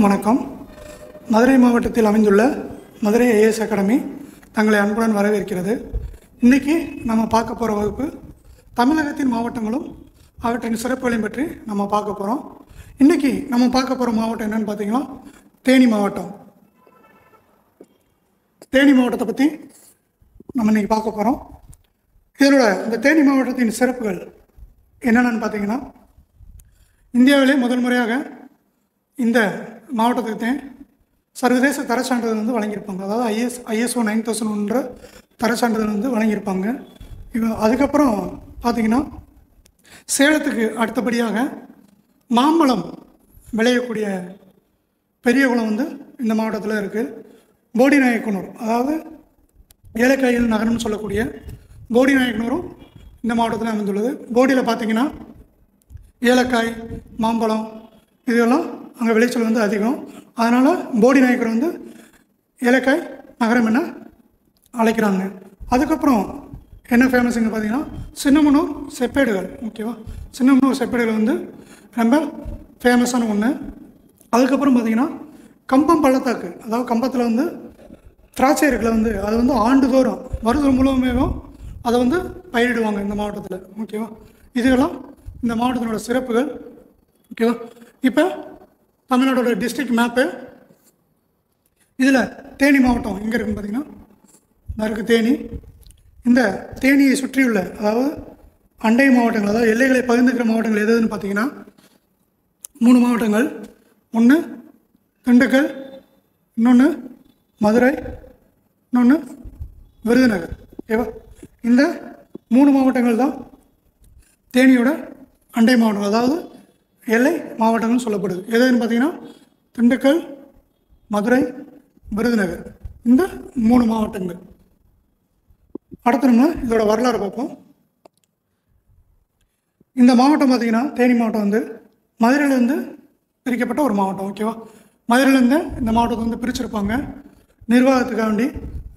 வணக்கம். மதுரை மாவட்டத்தில் அமைந்துள்ள மதுரை ஐஏஎஸ் அகாடமி தங்களை அன்புடன் வரவேற்கிறது. இன்றைக்கி நம்ம பார்க்க போகிற வகுப்பு தமிழகத்தின் மாவட்டங்களும் அவற்றின் சிறப்புகளையும் பற்றி நம்ம பார்க்க போகிறோம். இன்றைக்கி நம்ம பார்க்க போகிற மாவட்டம் என்னென்னு பார்த்தீங்கன்னா தேனி மாவட்டம். தேனி மாவட்டத்தை பற்றி நம்ம இன்றைக்கி பார்க்க போகிறோம். இதனோட இந்த தேனி மாவட்டத்தின் சிறப்புகள் என்னென்னு பார்த்தீங்கன்னா, இந்தியாவிலே முதல் முறையாக இந்த மாவட்டத்துக்கு சர்வதேச தரச்சான்றிதழ் வழங்கியிருப்பாங்க. அதாவது ISO 9001 தரச்சான்றிதழ் வழங்கியிருப்பாங்க. அதுக்கப்புறம் பார்த்திங்கன்னா, சேலத்துக்கு அடுத்தபடியாக மாம்பழம் விளையக்கூடிய பெரிய குளம் இந்த மாவட்டத்தில் இருக்குது. போடிநாயக்கனூர், அதாவது ஏலக்காயில் நகரம்னு சொல்லக்கூடிய போடிநாயக்கனூரும் இந்த மாவட்டத்தில் அமைந்துள்ளது. போடியில் பார்த்திங்கன்னா ஏலக்காய், மாம்பழம் இதெல்லாம் அங்கே விளைச்சல் அதிகம். அதனால் போடிநாயக்கர் ஏலக்காய் நகரம் என அழைக்கிறாங்க. அதுக்கப்புறம் என்ன ஃபேமஸுங்க பார்த்தீங்கன்னா, சின்னமனூர் செப்பேடுகள். ஓகேவா, சின்னமனூர் செப்பேடுகள் ரொம்ப ஃபேமஸான ஒன்று. அதுக்கப்புறம் பார்த்திங்கன்னா கம்பம் பள்ளத்தாக்கு, அதாவது கம்பத்தில் திராட்சை இருக்குல்ல, அது ஆண்டுதோறும் வருடம் முழுவதுமே அதை பயிரிடுவாங்க இந்த மாவட்டத்தில். ஓகேவா, இதுகெல்லாம் இந்த மாவட்டத்தினோட சிறப்புகள். ஓகேவா, இப்போ தமிழ்நாடோட டிஸ்ட்ரிக்ட் மேப்பு. இதில் தேனி மாவட்டம் எங்கே இருக்குன்னு பார்த்தீங்கன்னா இருக்குது தேனி. இந்த தேனியை சுற்றியுள்ள, அதாவது அண்டை மாவட்டங்கள், அதாவது எல்லைகளை பகிர்ந்துக்கிற மாவட்டங்கள் எதுன்னு பார்த்தீங்கன்னா 3 மாவட்டங்கள். ஒன்று திண்டுக்கல், இன்னொன்று மதுரை, இன்னொன்று விருதுநகர். ஓகேவா, இந்த 3 மாவட்டங்கள் தான் தேனியோட அண்டை மாவட்டங்கள், அதாவது எல்லை மாவட்டங்கள்னு சொல்லப்படுது. எதுன்னு பார்த்தீங்கன்னா திண்டுக்கல், மதுரை, விருதுநகர், இந்த 3 மாவட்டங்கள். அடுத்து நம்ம இதோட வரலாறு பார்ப்போம். இந்த மாவட்டம் பார்த்திங்கன்னா, தேனி மாவட்டம் மதுரையிலேருந்து பிரிக்கப்பட்ட ஒரு மாவட்டம். ஓகேவா, மதுரையிலேருந்து இந்த மாவட்டத்தை பிரிச்சிருப்பாங்க நிர்வாகத்துக்காக வேண்டி.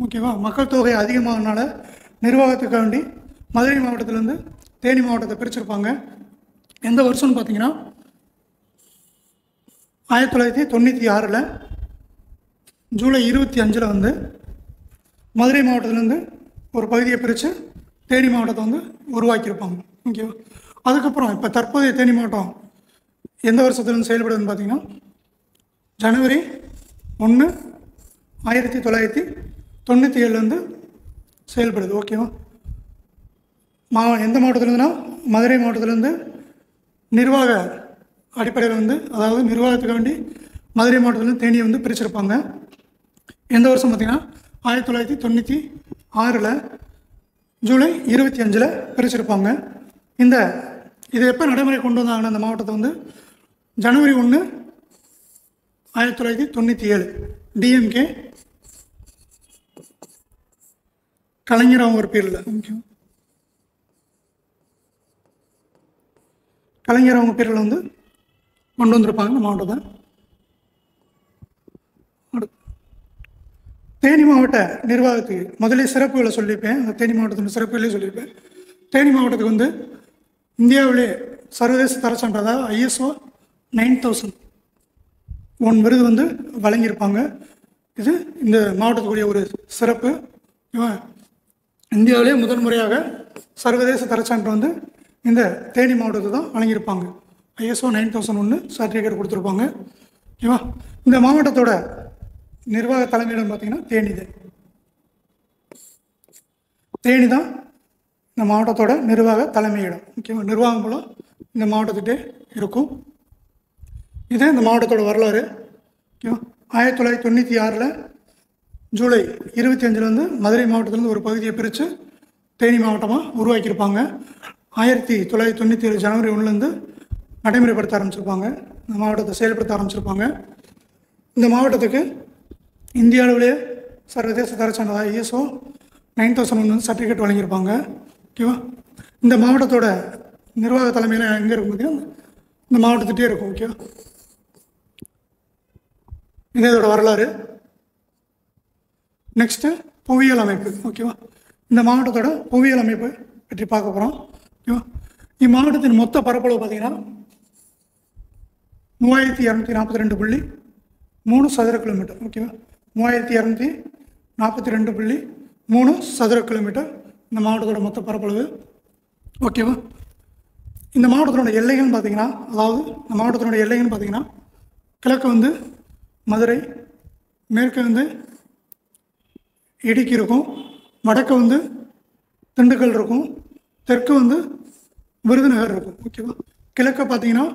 ஓகேவா, மக்கள் தொகை அதிகமாகனால நிர்வாகத்துக்காக வேண்டி மதுரை மாவட்டத்திலேருந்து தேனி மாவட்டத்தை பிரிச்சிருப்பாங்க. எந்த வருஷம்னு பார்த்தீங்கன்னா 1996 ஜூலை 25 மதுரை மாவட்டத்திலேருந்து ஒரு பகுதியை பிரித்து தேனி மாவட்டத்தை உருவாக்கியிருப்பாங்க. ஓகேவா, அதுக்கப்புறம் இப்போ தற்போதைய தேனி மாவட்டம் எந்த வருஷத்துலேருந்து செயல்படுதுன்னு பார்த்தீங்கன்னா ஜனவரி 1, 1997 செயல்படுது. ஓகேவா, எந்த மாவட்டத்திலேருந்துன்னா மதுரை மாவட்டத்திலேருந்து நிர்வாக அடிப்படையில் அதாவது நிர்வாகத்துக்கு வேண்டி மதுரை மாவட்டத்திலேருந்து தேனியை பிரிச்சிருப்பாங்க. எந்த வருஷம் பார்த்திங்கன்னா 1996 ஜூலை 25 பிரிச்சிருப்பாங்க. இது எப்போ நடைமுறை கொண்டு வந்தாங்கன்னா, இந்த மாவட்டத்தை ஜனவரி 1, 1997 டிஎம்கே கலைஞர் அவங்க ஒரு பேரில் கலைஞர் அவங்க பேரில் கொண்டு வந்திருப்பாங்க இந்த மாவட்டத்தை. தேனி மாவட்ட நிர்வாகத்துக்கு முதலே சிறப்புகளை சொல்லியிருப்பேன். அந்த தேனி மாவட்டத்தின் சிறப்புகளே சொல்லியிருப்பேன். தேனி மாவட்டத்துக்கு இந்தியாவிலே சர்வதேச தரச்சான்று, அதாவது ISO 9001 விருது வழங்கியிருப்பாங்க. இது இந்த மாவட்டத்துக்குரிய ஒரு சிறப்பு. இந்தியாவிலே முதல் முறையாக சர்வதேச தரச்சான்று இந்த தேனி மாவட்டத்தை தான் வழங்கியிருப்பாங்க. ISO 9001 சர்டிஃபிகேட் கொடுத்துருப்பாங்க. ஓகேவா, இந்த மாவட்டத்தோட நிர்வாக தலைமையிடம் பார்த்திங்கன்னா தேனி தான் இந்த மாவட்டத்தோட நிர்வாக தலைமையிடம். ஓகேவா, நிர்வாகம் மூலம் இந்த மாவட்டத்திட்டே இருக்கும். இதே இந்த மாவட்டத்தோட வரலாறு. ஓகேவா, 1996 ஜூலை 25 மதுரை மாவட்டத்திலேருந்து ஒரு பகுதியை பிரித்து தேனி மாவட்டமாக உருவாக்கியிருப்பாங்க. 1997 ஜனவரி 1 நடைமுறைப்படுத்த ஆரம்பிச்சிருப்பாங்க. இந்த மாவட்டத்தை செயல்படுத்த ஆரம்பிச்சிருப்பாங்க. இந்த மாவட்டத்துக்கு இந்திய அளவிலே சர்வதேச தரச்சான்று ISO 9001 சர்டிஃபிகேட் வழங்கியிருப்பாங்க. ஓகேவா, இந்த மாவட்டத்தோட நிர்வாக தலைமையில் எங்கே இருக்கும் பார்த்தீங்கன்னா இந்த மாவட்டத்திட்டே இருக்கும். ஓகேவா, இதோட வரலாறு. நெக்ஸ்ட்டு புவியியல் அமைப்பு. ஓகேவா, இந்த மாவட்டத்தோட புவியியல் அமைப்பு பற்றி பார்க்க போகிறோம். ஓகேவா, இம்மாவட்டத்தின் மொத்த பரப்பளவு பார்த்திங்கன்னா 3242.6 3 சதுர கிலோமீட்டர். ஓகேவா, 3242.3 சதுர கிலோமீட்டர் இந்த மாவட்டத்தோட மொத்த பரப்பளவு. ஓகேவா, இந்த மாவட்டத்தினோட எல்லைகள்னு பார்த்தீங்கன்னா, அதாவது இந்த மாவட்டத்தினோட எல்லைகள்னு பார்த்தீங்கன்னா, கிழக்கு வந்து மதுரை, மேற்கு வந்து இடுக்கி இருக்கும், வடக்கு வந்து திண்டுக்கல் இருக்கும், தெற்கு வந்து விருதுநகர் இருக்கும். ஓகேவா, கிழக்கு பார்த்தீங்கன்னா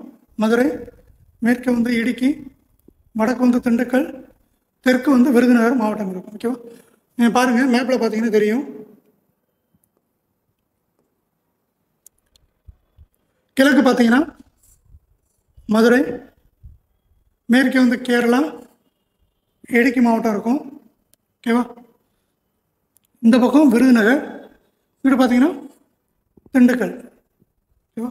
மதுரை, மேற்கு வந்து இடுக்கி, வடக்கு வந்து திண்டுக்கல், தெற்கு வந்து விருதுநகர் மாவட்டம் இருக்கும். ஓகேவா, நீங்கள் பாருங்கள் மேப்பில் பார்த்தீங்கன்னா தெரியும். கிழக்கு பார்த்தீங்கன்னா மதுரை, மேற்கே வந்து கேரளா, இடுக்கி மாவட்டம் இருக்கும். ஓகேவா, இந்த பக்கம் விருதுநகர், இப்படி பார்த்தீங்கன்னா திண்டுக்கல். ஓகேவா,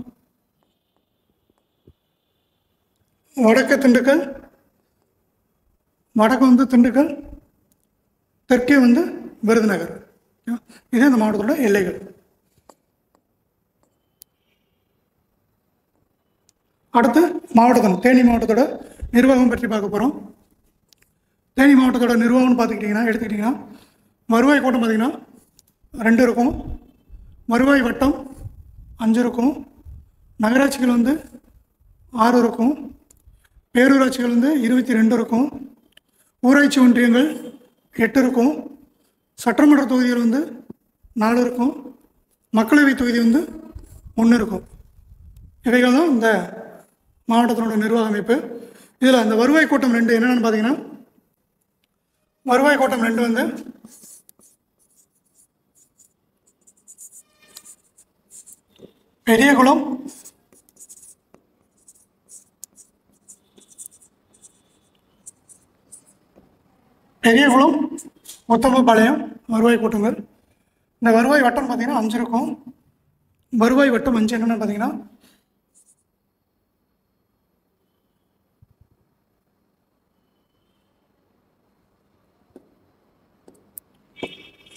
வடக்கு திண்டுக்கல், வடக்கு வந்து திண்டுக்கல், தெற்கே வந்து விருதுநகர். இதே இந்த மாவட்டத்தோட எல்லைகள். அடுத்து மாவட்டத்தம் தேனி மாவட்டத்தோட நிர்வாகம் பற்றி பார்க்க போகிறோம். தேனி மாவட்டத்தோட நிர்வாகம்னு எடுத்துக்கிட்டிங்கன்னா வருவாய் கோட்டம் பார்த்திங்கன்னா 2 இருக்கும், வருவாய் வட்டம் 5 இருக்கும், நகராட்சிகள் வந்து 6 இருக்கும், பேரூராட்சிகள் வந்து 22 இருக்கும், ஊராட்சி ஒன்றியங்கள் 8 இருக்கும், சட்டமன்ற தொகுதிகள் வந்து 4 இருக்கும், மக்களவை தொகுதி வந்து 1 இருக்கும். இவைகள் தான் இந்த மாவட்டத்தினோட நிர்வாக அமைப்பு. இதில் அந்த வருவாய் கோட்டம் 2 என்னென்னு பார்த்தீங்கன்னா, வருவாய் கோட்டம் 2 வந்து பெரியகுளம், உத்தமபாளையம் வருவாய் கோட்டங்கள். இந்த வருவாய் வட்டம் பார்த்தீங்கன்னா 5 இருக்கும். வருவாய் வட்டம் 5 என்னென்னு பார்த்தீங்கன்னா,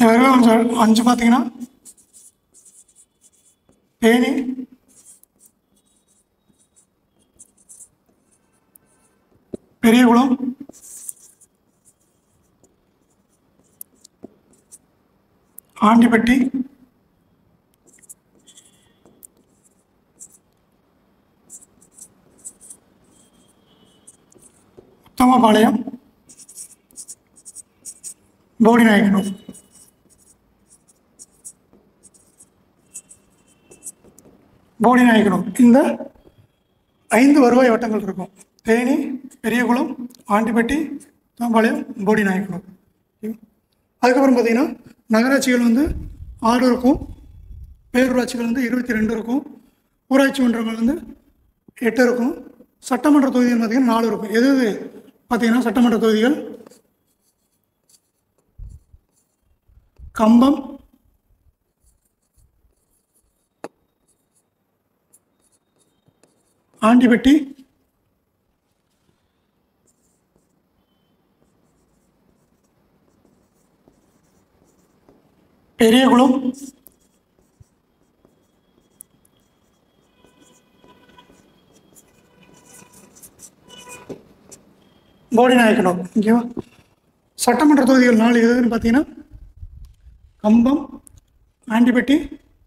வருவாய் 5 பார்த்தீங்கன்னா தேனி, பெரியகுளம், ஆண்டிப்பட்டி, உத்தமபாளையம், போடிநாயக்கனூர். இந்த 5 வருவாய் வட்டங்கள் இருக்கும். தேனி, பெரியகுளம், ஆண்டிப்பட்டி, உத்தமபாளையம், போடிநாயக்கனூர். அதுக்கப்புறம் பார்த்தீங்கன்னா நகராட்சிகள் வந்து 6 இருக்கும், பேரூராட்சிகள் வந்து 22 இருக்கும், ஊராட்சி மன்றங்கள் வந்து 8 இருக்கும், சட்டமன்ற தொகுதிகள் பார்த்தீங்கன்னா 4 இருக்கும். எது பார்த்தீங்கன்னா சட்டமன்ற தொகுதிகள் கம்பம், ஆண்டிப்பட்டி, பெரியகுளம், போடிநாயக்கனூர். ஓகேவா, சட்டமன்ற தொகுதிகள் 4 எதுன்னு பார்த்தீங்கன்னா கம்பம், ஆண்டிப்பட்டி,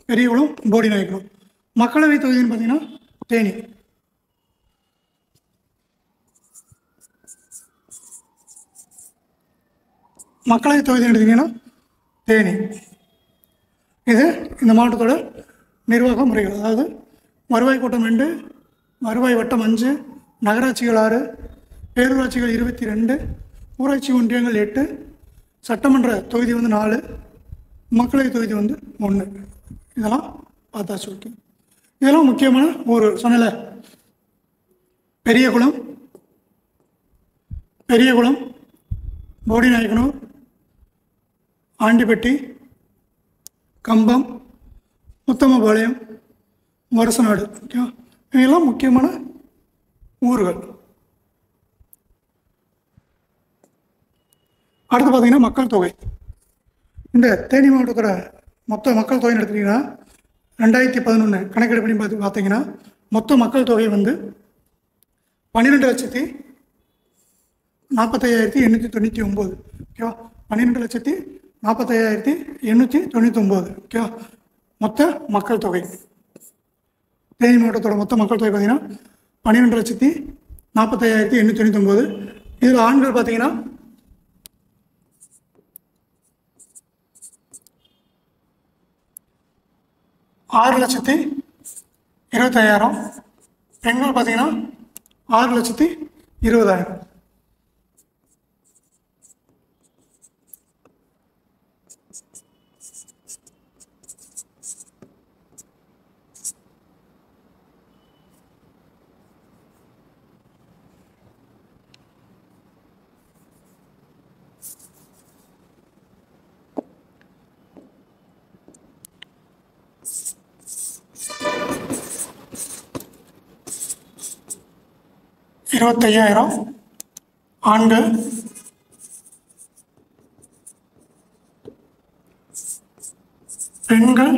பெரியகுளம், போடிநாயக்கனூர். மக்களவை தொகுதின்னு பார்த்தீங்கன்னா தேனி. மக்களவை தொகுதி எடுத்தீங்கன்னா தேனி. இது இந்த மாவட்டத்தோட நிர்வாக முறைகள். அதாவது வருவாய் கோட்டம் 2, வருவாய் வட்டம் 5, நகராட்சிகள் 6, பேரூராட்சிகள் 22, ஊராட்சி ஒன்றியங்கள் 8, சட்டமன்ற தொகுதி வந்து 4, மக்களவை தொகுதி வந்து 1. இதெல்லாம் பார்த்தாச்சு. ஓகே, இதெல்லாம் முக்கியமான ஒரு சொன்னல பெரியகுளம், போடிநாயக்கனூர், ஆண்டிப்பட்டி, கம்பம், உத்தமபாளையம், வருசநாடு. ஓகே, இதெல்லாம் முக்கியமான ஊர்கள். அடுத்து பார்த்தீங்கன்னா மக்கள் தொகை. இந்த தேனி மாவட்டத்தோட மொத்த மக்கள் தொகைன்னு எடுத்துக்கிட்டிங்கன்னா 2011 கணக்கெடுப்பு பண்ணி பார்த்தீங்கன்னா மொத்த மக்கள் தொகை வந்து 45,899. ஓகேவா? 12,45,899. ஓகேவா? மொத்த மக்கள் தொகை. தேனி மாவட்டத்தோட மொத்த மக்கள் தொகை பார்த்தீங்கன்னா 12,45,899. இதில் ஆண்கள் பார்த்தீங்கன்னா 6,25,000. பெண்கள் பார்த்தீங்கன்னா 6,20,000. ஆண்கள், பெண்கள்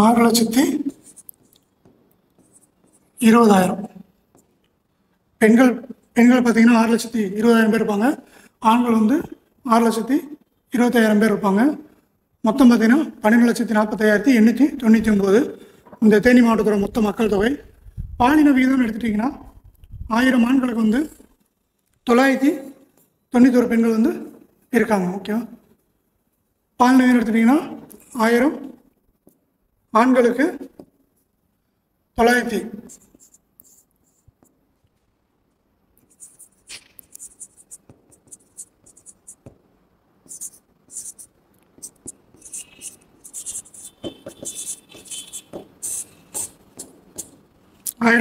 6,20,000. பெண்கள் பார்த்தீங்கன்னா 6,20,000 பேர் இருப்பாங்க. ஆண்கள் வந்து 6,25,000 பேர் இருப்பாங்க. மொத்தம் பார்த்தீங்கன்னா 12,45,899. இந்த தேனி மாவட்டத்தோட மொத்த மக்கள் தொகை. பாலின விகிதம்னு எடுத்துட்டிங்கன்னா 1000 ஆண்களுக்கு வந்து 991 பெண்கள் வந்து இருக்காங்க. ஓகேவா? பாலின விகிதம் எடுத்துட்டிங்கன்னா 1000 ஆண்களுக்கு 900.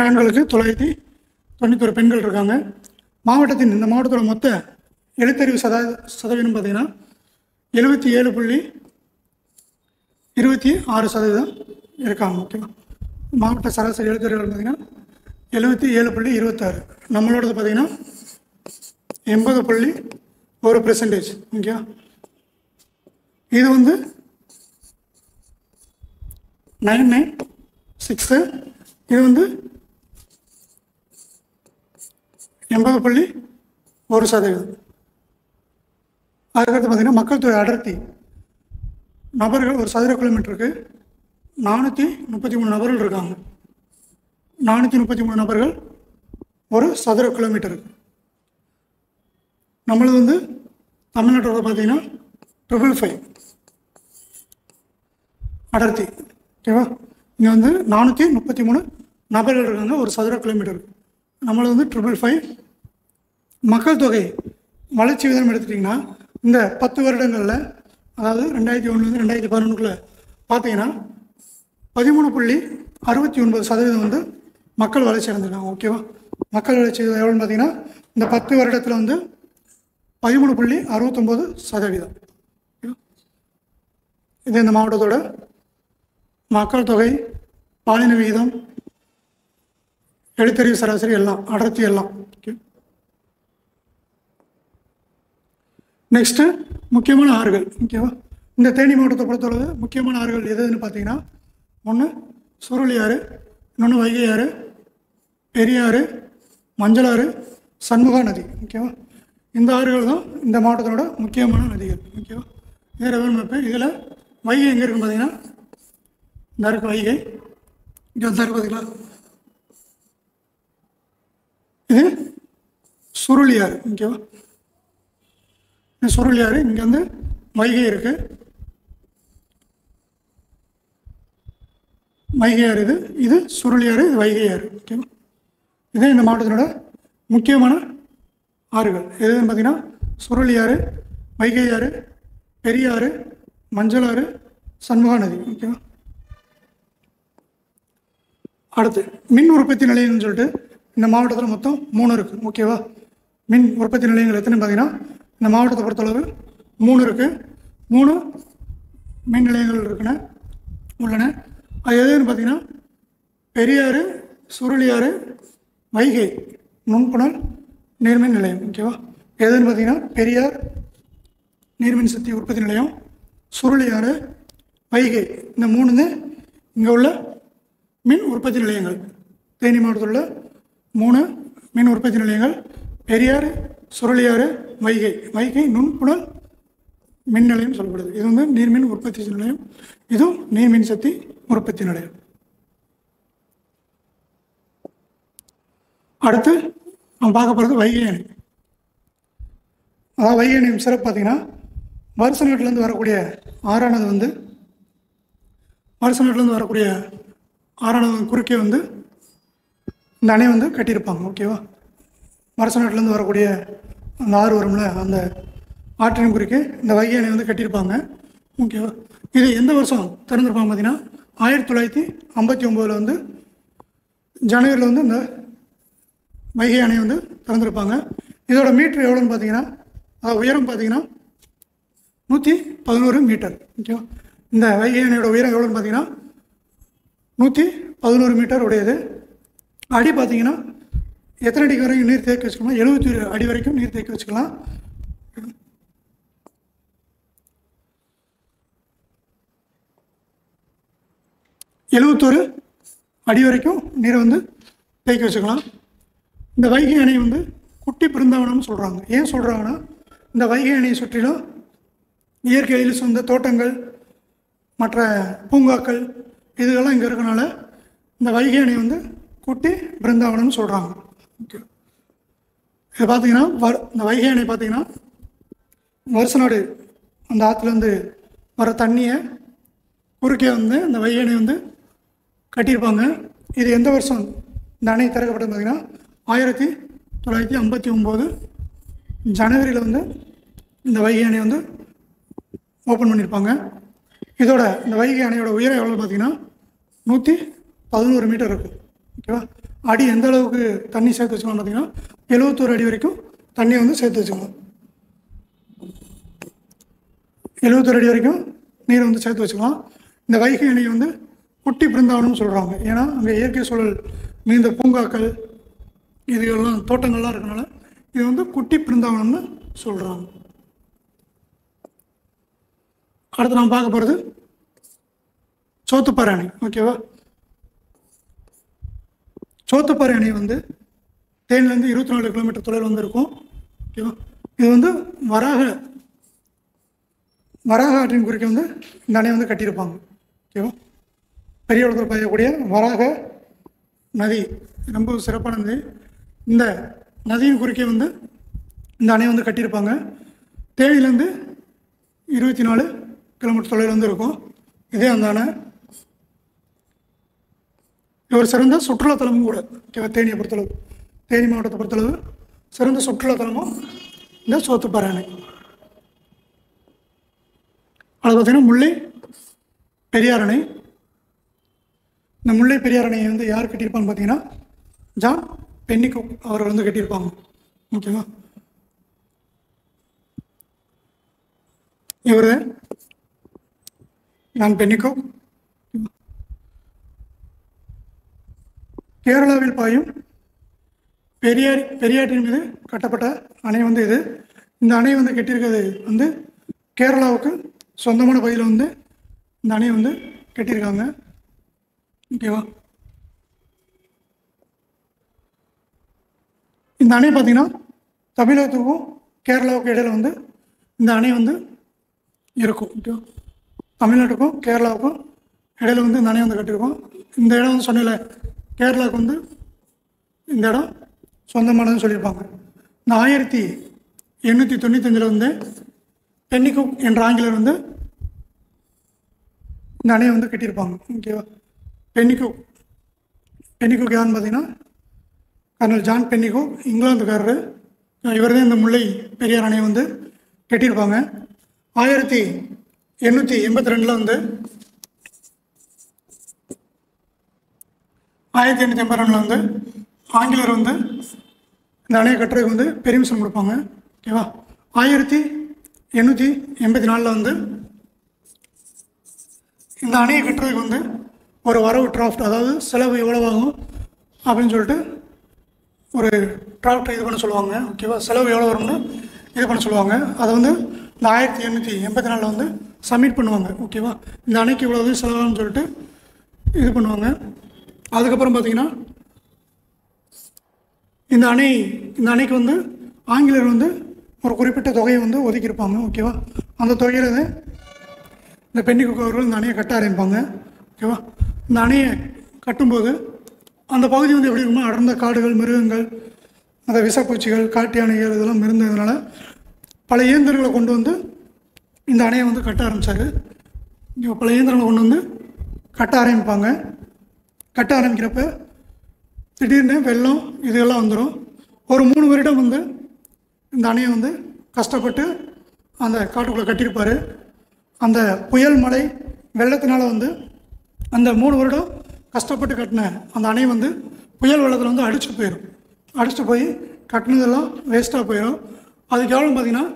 ஆண்களுக்கு 991 பெண்கள் இருக்காங்க. இந்த மாவட்டத்தோட மொத்த எழுத்தறிவு சதவீதம் பார்த்தீங்கன்னா 77.26% இருக்காங்க. ஓகேவா? மாவட்ட சராசரி எழுத்தறிவு பார்த்தீங்கன்னா 77.26. நம்மளோடது பார்த்தீங்கன்னா 80.1%. ஓகேவா? இது வந்து 996. இது வந்து 80.1%. அதுக்கடுத்து பார்த்தீங்கன்னா மக்கள் தொகை அடர்த்தி. நபர்கள் ஒரு சதுர கிலோமீட்டருக்கு 433 நபர்கள் இருக்காங்க. 433 நபர்கள் ஒரு சதுர கிலோமீட்டருக்கு. நம்மளது வந்து தமிழ்நாட்டோட பார்த்தீங்கன்னா 555 அடர்த்தி. ஓகேவா? இங்கே வந்து 433 நபர்கள் இருக்காங்க ஒரு சதுர கிலோமீட்டருக்கு. நம்மளது வந்து 555. மக்கள் தொகை வளர்ச்சி விதம் எடுத்துட்டிங்கன்னா இந்த 10 வருடங்களில், அதாவது 2001 2011 பார்த்தீங்கன்னா 13.69% வந்து மக்கள் வளர்ச்சி அடைஞ்சிருக்காங்க. ஓகேவா? மக்கள் வளர்ச்சி எவ்வளோன்னு பார்த்தீங்கன்னா இந்த 10 வருடத்தில் வந்து 13.69%. இது இந்த மாவட்டத்தோட மக்கள் தொகை, பாலின விகிதம், எழுத்தறிவு சராசரி எல்லாம், அடர்த்தி எல்லாம். நெக்ஸ்ட்டு முக்கியமான ஆறுகள். ஓகேவா? இந்த தேனி மாவட்டத்தை பொறுத்தளவு முக்கியமான ஆறுகள் எதுன்னு பார்த்தீங்கன்னா, ஒன்று சுருளியாறு, இன்னொன்று வைகை ஆறு, பெரியாறு, மஞ்சளாறு, சண்முகா நதி. ஓகேவா? இந்த ஆறுகள் தான் இந்த மாவட்டத்தோட முக்கியமான நதிகள். ஓகேவா? இதே ரெவல் மேப்பு. இதில் வைகை எங்கே இருக்குன்னு பார்த்தீங்கன்னா இந்த இருக்கு வைகை. இங்கே வந்து இருக்கு பார்த்தீங்களா? இது சுருளியாறு. ஓகேவா? இந்த சுருளியாறு. இங்கே வந்து வைகை இருக்கு. வைகை ஆறு. இது சுருளியாறு, இது வைகை ஆறு. ஓகேவா? இதே இந்த மாவட்டத்தினோட முக்கியமான ஆறுகள் எதுன்னு பார்த்தீங்கன்னா சுருளியாறு, வைகை ஆறு, பெரியாறு, மஞ்சளாறு, சண்முகா நதி. ஓகேவா? அடுத்து மின் உற்பத்தி நிலையம்னு சொல்லிட்டு இந்த மாவட்டத்தில் மொத்தம் 3 இருக்குது. ஓகேவா? மின் உற்பத்தி நிலையங்கள் எத்தனை பார்த்தீங்கன்னா இந்த மாவட்டத்தை பொறுத்தளவு 3 இருக்குது. 3 மின் நிலையங்கள் உள்ளன. அது எதுன்னு பார்த்தீங்கன்னா பெரியாறு, சுருளியாறு, வைகை நுண்புணல் நீர்மின் நிலையம். ஓகேவா? எதுன்னு பார்த்தீங்கன்னா பெரியார் நீர்மின் சக்தி உற்பத்தி நிலையம், சுருளியாறு, வைகை. இந்த 3 இங்கே உள்ள மின் உற்பத்தி நிலையங்கள். தேனி மாவட்டத்தில் உள்ள 3 நீர்மின் உற்பத்தி நிலையங்கள் பெரியாறு, சுருளியாறு, வைகை நுண்புணல் மின் நிலையம் சொல்லப்படுது. இது வந்து நீர்மின் உற்பத்தி நிலையம், இதுவும் நீர்மின் சக்தி உற்பத்தி நிலையம். அடுத்து நம்ம பார்க்க போகிறது வைகை அணை. அதாவது வைகை அணையின் சிறப்பு பார்த்தீங்கன்னா, வருஷ நாட்டிலேருந்து வரக்கூடிய ஆறானது வந்து குறுக்கே வந்து இந்த அணை வந்து கட்டியிருப்பாங்க. ஓகேவா, வருஷ நாட்டிலேருந்து வரக்கூடிய அந்த ஆறு வரும்ல, அந்த ஆற்றின் குறுக்கே இந்த வைகை அணை வந்து கட்டியிருப்பாங்க. ஓகேவா, இது எந்த வருஷம் திறந்திருப்பாங்க பார்த்தீங்கன்னா 1959 வந்து ஜனவரியில் வந்து இந்த வைகை அணை வந்து திறந்திருப்பாங்க. இதோட மீட்ரு எவ்வளோன்னு பார்த்தீங்கன்னா, உயரம் பார்த்தீங்கன்னா 111 மீட்டர். ஓகேவா, இந்த வைகை அணையோட உயரம் எவ்வளோன்னு பார்த்தீங்கன்னா 111 மீட்டர் உடையது. அடி பார்த்தீங்கன்னா எத்தனை அடிக்கு வரைக்கும் நீர் தேக்கி வச்சுக்கலாம்? 71 அடி வரைக்கும் நீர் தேக்கி வச்சுக்கலாம். 71 அடி வரைக்கும் நீரை வந்து தேக்கி வச்சுக்கலாம். இந்த வைகை அணை வந்து குட்டி பிருந்தாவனம்னு சொல்கிறாங்க. ஏன் சொல்கிறாங்கன்னா, இந்த வைகை அணையை சுற்றிலும் இயற்கையில் சொந்த தோட்டங்கள், மற்ற பூங்காக்கள் இதுகெல்லாம் இங்கே இருக்கனால இந்த வைகை அணை வந்து குட்டி பிருந்தாவனம்னு சொல்கிறாங்க. ஓகே, இது பார்த்தீங்கன்னா இந்த வைகை அணை பார்த்தீங்கன்னா வருஷ நாடு அந்த ஆற்றுலேருந்து வர தண்ணியை குறுக்கே வந்து இந்த வைகை அணை வந்து கட்டியிருப்பாங்க. இது எந்த வருஷம் இந்த அணை திறக்கப்பட்டது பார்த்தீங்கன்னா 1959 ஜனவரியில் வந்து இந்த வைகை அணை வந்து ஓப்பன் பண்ணியிருப்பாங்க. இதோட இந்த வைகை அணையோட உயரம் எவ்வளோ பார்த்தீங்கன்னா 111 மீட்டர் இருக்குது. ஓகேவா, அடி எந்த அளவுக்கு தண்ணி சேர்த்து வச்சுக்கலாம் பார்த்தீங்கன்னா 71 அடி வரைக்கும் தண்ணியை வந்து சேர்த்து வச்சுக்கலாம். 71 அடி வரைக்கும் நீரை வந்து சேர்த்து வச்சுக்கலாம். இந்த வைகை அணை வந்து குட்டி பிருந்தாவனம்னு சொல்கிறாங்க. ஏன்னா அங்கே இயற்கை சூழல் நீண்ட பூங்காக்கள் இதுகெல்லாம் தோட்டங்கள்லாம் இருக்கனால இது வந்து குட்டி பிருந்தாவனம்னு சொல்கிறாங்க. அடுத்து நாம் பார்க்க போகிறது சோத்துப்பாறை அணை. ஓகேவா, சோத்துப்பாறை அணை வந்து தேனிலேருந்து 24 கிலோமீட்டர் தொலைவில் வந்து இருக்கும். ஓகேவா, இது வந்து வராக ஆற்றின் குறுக்கே வந்து இந்த அணை வந்து கட்டியிருப்பாங்க. ஓகேவா, பெரிய இடத்துல பாயக்கூடிய வராக நதி ரொம்ப சிறப்பான நதி. இந்த நதியின் குறுக்கே வந்து இந்த அணை வந்து கட்டியிருப்பாங்க. தேனியிலேருந்து 24 கிலோமீட்டர் தொலைவில் வந்து இருக்கும். இதே அந்த அணை ஒரு சிறந்த சுற்றுலாத்தலமும் கூட. ஓகேவா, தேனியை பொறுத்தளவு, தேனி மாவட்டத்தை பொறுத்தளவு சிறந்த சுற்றுலாத்தலமும் இந்த சோத்துப்பாறை அணை. அது பார்த்திங்கன்னா முல்லை பெரியார் அணை. இந்த முல்லை பெரியார் அணையை வந்து யார் கட்டியிருப்பான்னு பார்த்தீங்கன்னா ஜான் பென்னிகோக் அவர் வந்து கட்டியிருப்பாங்க. ஓகேவா, இவர் ஜான் பென்னிகோக். கேரளாவில் பாயும் பெரியாற்றின் மீது கட்டப்பட்ட அணை வந்து இது. இந்த அணை வந்து கட்டியிருக்கிறது வந்து கேரளாவுக்கு சொந்தமான பகுதியில் வந்து இந்த அணையை வந்து கட்டியிருக்காங்க. ஓகேவா, இந்த அணை பார்த்திங்கன்னா தமிழகத்துக்கும் கேரளாவுக்கும் இடையில் வந்து இந்த அணை வந்து இருக்கும். ஓகேவா, தமிழ்நாட்டுக்கும் கேரளாவுக்கும் இடையில் வந்து இந்த அணை வந்து கட்டியிருக்கோம். இந்த இடம் வந்து சொன்னல கேரளாவுக்கு வந்து இந்த இடம் சொந்தமானதுன்னு சொல்லியிருப்பாங்க. இந்த 1895 வந்து பென்னிகோக் என்ற ஆங்கிலர் வந்து இந்த அணையை வந்து கட்டியிருப்பாங்க. ஓகேவா, பென்னிகோக் யாருன்னு பார்த்தீங்கன்னா கர்னல் ஜான் பென்னிகோக், இங்கிலாந்துக்காரரு. இவர் தான் இந்த முல்லை பெரியார் அணையை வந்து கட்டியிருப்பாங்க. 1882 வந்து 1882 வந்து ஆங்கிலர் வந்து இந்த அணையை கட்டுறதுக்கு வந்து பெர்மிஷன் கொடுப்பாங்க. ஓகேவா, 1884 வந்து இந்த அணையை கட்டுறதுக்கு வந்து ஒரு வரவு டிராஃப்ட், அதாவது செலவு எவ்வளோ ஆகும் அப்படின்னு சொல்லிட்டு ஒரு டிராஃப்ட் இது பண்ண சொல்லுவாங்க. ஓகேவா, செலவு எவ்வளோ வரும்னு இது பண்ண சொல்லுவாங்க. அதை வந்து இந்த 1884 வந்து சப்மிட் பண்ணுவாங்க. ஓகேவா, இந்த அணைக்கு இவ்வளோ செலவாகும்னு சொல்லிட்டு இது பண்ணுவாங்க. அதுக்கப்புறம் பார்த்திங்கன்னா இந்த அணை இந்த அணைக்கு வந்து ஆங்கிலேயர் வந்து ஒரு குறிப்பிட்ட தொகையை வந்து ஒதுக்கியிருப்பாங்க. ஓகேவா? அந்த தொகையில் இந்த பென்னிகுக் அவர்கள் இந்த அணையை கட்ட ஆரம்பிப்பாங்க. ஓகேவா? இந்த அணையை கட்டும்போது அந்த பகுதி வந்து எப்படி இருக்குமோ அடர்ந்த காடுகள், மிருகங்கள், அந்த விஷப்பூச்சிகள், காட்டு யானைகள் இதெல்லாம் இருந்ததுனால பல இயந்திரங்களை கொண்டு வந்து இந்த அணையை வந்து கட்ட ஆரம்பித்தார். பல இயந்திரங்களை கொண்டு வந்து கட்ட ஆரம்பிப்பாங்க. கட்ட ஆரம்பிக்கிறப்ப திடீர்னு வெள்ளம் இதெல்லாம் வந்துடும். ஒரு 3 வருடம் வந்து இந்த அணையை வந்து கஷ்டப்பட்டு அந்த காட்டுக்குள்ளே கட்டியிருப்பார். அந்த புயல் மழை வெள்ளத்தினால வந்து அந்த 3 வருடம் கஷ்டப்பட்டு கட்டின அந்த அணை வந்து புயல் வெள்ளத்தில் வந்து அடிச்சுட்டு போயிடும். அடிச்சுட்டு போய் கட்டினதெல்லாம் வேஸ்ட்டாக போயிடும். அதுக்கு எவ்வளோ பார்த்தீங்கன்னா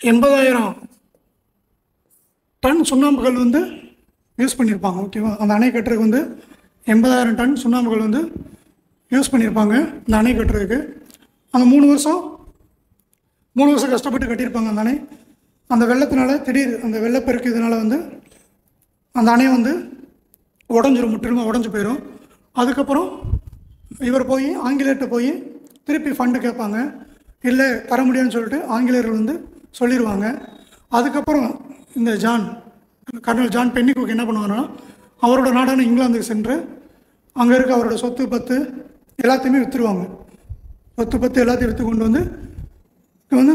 80,000 டன் சுண்ணாம்புகள் வந்து யூஸ் பண்ணியிருப்பாங்க. ஓகேவா? அந்த அணை கட்டுறதுக்கு வந்து 80,000 டன் சுண்ணாம்புகள் வந்து யூஸ் பண்ணியிருப்பாங்க இந்த அணை கட்டுறதுக்கு. அந்த 3 வருஷம் கஷ்டப்பட்டு கட்டியிருப்பாங்க அந்த அணை. அந்த வெள்ளத்தினால திடீர் அந்த வெள்ளப்பெருக்கு இதனால் வந்து அந்த அணை வந்து உடஞ்சிரும், முற்றிலுமாக உடஞ்சி போயிடும். அதுக்கப்புறம் இவர் போய் ஆங்கிலேயர்கிட்ட போய் திருப்பி ஃபண்டு கேட்பாங்க. இல்லை தர முடியாதுன்னு சொல்லிட்டு ஆங்கிலேயர்கள் வந்து சொல்லிடுவாங்க. அதுக்கப்புறம் இந்த கர்னல் ஜான் பென்னிகுக் என்ன பண்ணுவாங்கன்னா அவரோட நாடான இங்கிலாந்துக்கு சென்று அங்கே இருக்க அவரோட சொத்து பத்து எல்லாத்தையுமே விற்றுருவாங்க. சொத்து பத்து எல்லாத்தையும் விற்று கொண்டு வந்து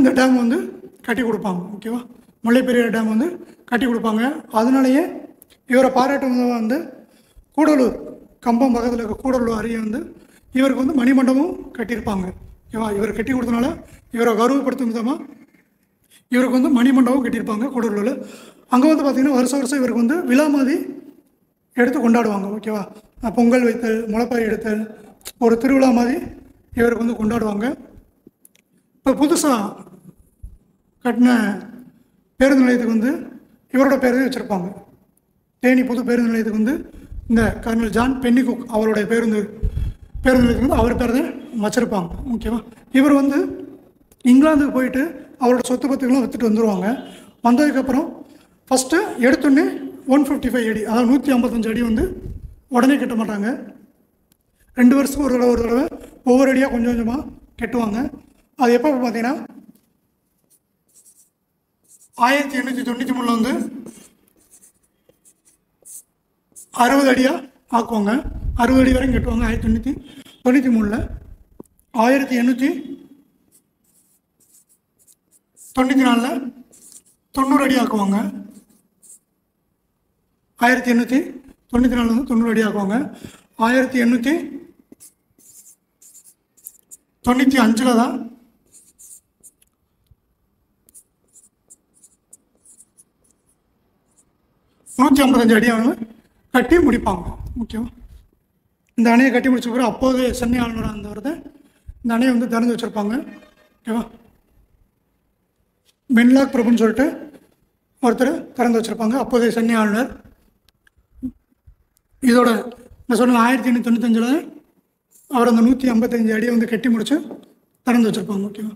இந்த டேம் வந்து கட்டி கொடுப்பாங்க. ஓகேவா? முல்லைப்பெரியார் டேம் வந்து கட்டி கொடுப்பாங்க. அதனாலேயே இவரை பாராட்டும் விதமாக வந்து கூடலூர், கம்பம் பக்கத்தில் இருக்க கூடலூர் அருகே வந்து இவருக்கு வந்து மணிமண்டபம் கட்டியிருப்பாங்க. ஓகேவா? இவர் கட்டி கொடுத்தனால இவரை கௌரவப்படுத்தும் விதமாக இவருக்கு வந்து மணிமண்டபம் கட்டியிருப்பாங்க கூடலூரில். அங்கே வந்து பார்த்திங்கன்னா வருஷம் இவருக்கு வந்து விழா மாதிரி எடுத்து கொண்டாடுவாங்க. ஓகேவா? பொங்கல் வைத்தல், முளைப்பாரி எடுத்தல், ஒரு திருவிழா மாதிரி இவருக்கு வந்து கொண்டாடுவாங்க. இப்போ புதுசாக கட்டின பேருந்து நிலையத்துக்கு வந்து இவரோட பேரே வச்சுருப்பாங்க. தேனி புது பேருந்து நிலையத்துக்கு வந்து இந்த கர்னல் ஜான் பென்னிகுக் அவருடைய பேருந்து நிலையத்துக்கு வந்து அவர் பேர் தான் வச்சுருப்பாங்க. ஓகேவா? இவர் வந்து இங்கிலாந்துக்கு போயிட்டு அவரோட சொத்து பத்துக்கெல்லாம் விற்றுட்டு வந்துடுவாங்க. வந்ததுக்கப்புறம் ஃபஸ்ட்டு எடுத்தோடனே 155 அடி, அதாவது 155 அடி வந்து உடனே கட்ட மாட்டாங்க. 2 வருஷத்துக்கு ஒரு தடவை ஒவ்வொரு அடியாக கொஞ்சம் கொஞ்சமாக கட்டுவாங்க. அது எப்போ பார்த்தீங்கன்னா 1893 வந்து 60 அடியாக ஆக்குவாங்க. 60 அடி வரைக்கும் கட்டுவாங்க 1893. 1894 90 அடி ஆக்குவாங்க. 1894 வந்து 90 அடி ஆக்குவாங்க. 1895 தான் 155 அடியாக கட்டி முடிப்பாங்க. ஓகேவா? இந்த அணையை கட்டி முடிச்ச பிறகு அப்போது சென்னை ஆளுநராக இருந்தவர் தான் இந்த அணையை வந்து திறந்து வச்சுருப்பாங்க. ஓகேவா? பென்லாக் பிரபுன்னு சொல்லிட்டு ஒருத்தர் திறந்து வச்சுருப்பாங்க, அப்போதைய சென்னை ஆளுநர். இதோட நான் சொன்ன 1895 அவர் அந்த 155 அடியை வந்து கட்டி முடித்து திறந்து வச்சுருப்பாங்க. ஓகேவா?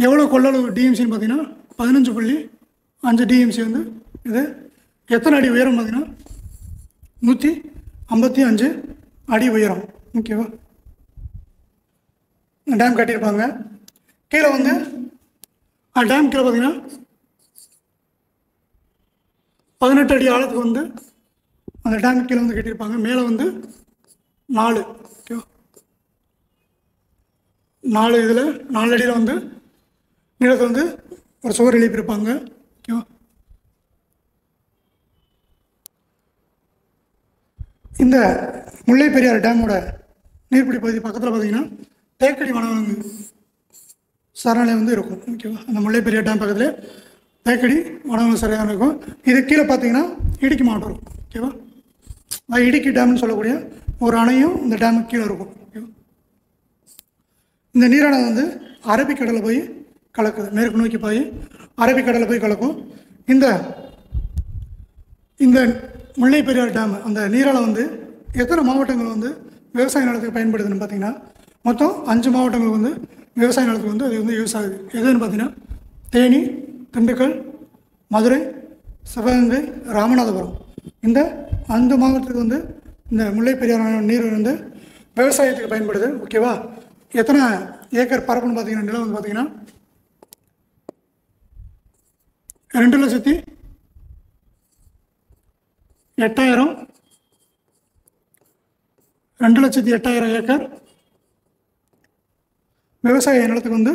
எவ்வளோ கொள்ளளவு டிஎம்சின்னு பார்த்தீங்கன்னா 15.5 டிஎம்சி வந்து இது. எத்தனை அடி உயரம் பார்த்தீங்கன்னா 155 அடி உயரம். ஓகேவா? டேம் கட்டியிருப்பாங்க. கீழே வந்து டேம் கீழே பார்த்தீங்கன்னா 18 அடி ஆழத்துக்கு வந்து அந்த டேம் கீழே வந்து கட்டியிருப்பாங்க. மேலே வந்து 4, ஓகேவா, 4 இதில் 4 அடியில் வந்து நீளத்தை வந்து ஒரு சுவர் எழுப்பியிருப்பாங்க. ஓகேவா? இந்த முல்லை பெரியார் டேமோட நீர்பிடி பகுதி பக்கத்தில் பார்த்தீங்கன்னா தேக்கடி வனவிலங்கு சரணாலயம் வந்து இருக்கும். ஓகேவா? அந்த முல்லை பெரியார் டேம் பக்கத்தில் தேக்கடி வனவிலங்கு சரணாலயம் இருக்கும். இது கீழே பார்த்தீங்கன்னா இடுக்கி மாவட்டம் இருக்கும். ஓகேவா? இடுக்கி டேம்னு சொல்லக்கூடிய ஒரு அணையும் இந்த டேமுக்கு கீழே இருக்கும். ஓகேவா? இந்த நீரானது வந்து அரபிக்கடலில் போய் கலக்குது. மேற்கு நோக்கி போய் அரபிக்கடலில் போய் கலக்கும். இந்த முல்லை பெரியார் டேம் அந்த நீரால் வந்து எத்தனை மாவட்டங்கள் வந்து விவசாய நிலத்துக்கு பயன்படுதுன்னு பார்த்தீங்கன்னா மொத்தம் 5 மாவட்டங்கள் வந்து விவசாய நிலத்துக்கு வந்து அது வந்து யூஸ் ஆகுது. எதுன்னு பார்த்தீங்கன்னா தேனி, திண்டுக்கல், மதுரை, சிவகங்கை, ராமநாதபுரம் இந்த அந்த மாவட்டத்துக்கு வந்து இந்த முல்லை பெரியாறு நீர் வந்து விவசாயத்துக்கு பயன்படுது. ஓகேவா? எத்தனை ஏக்கர் பரப்புன்னு பார்த்தீங்கன்னா நிலம் வந்து பார்த்தீங்கன்னா 2,08,000 ஏக்கர் விவசாய நிலத்துக்கு வந்து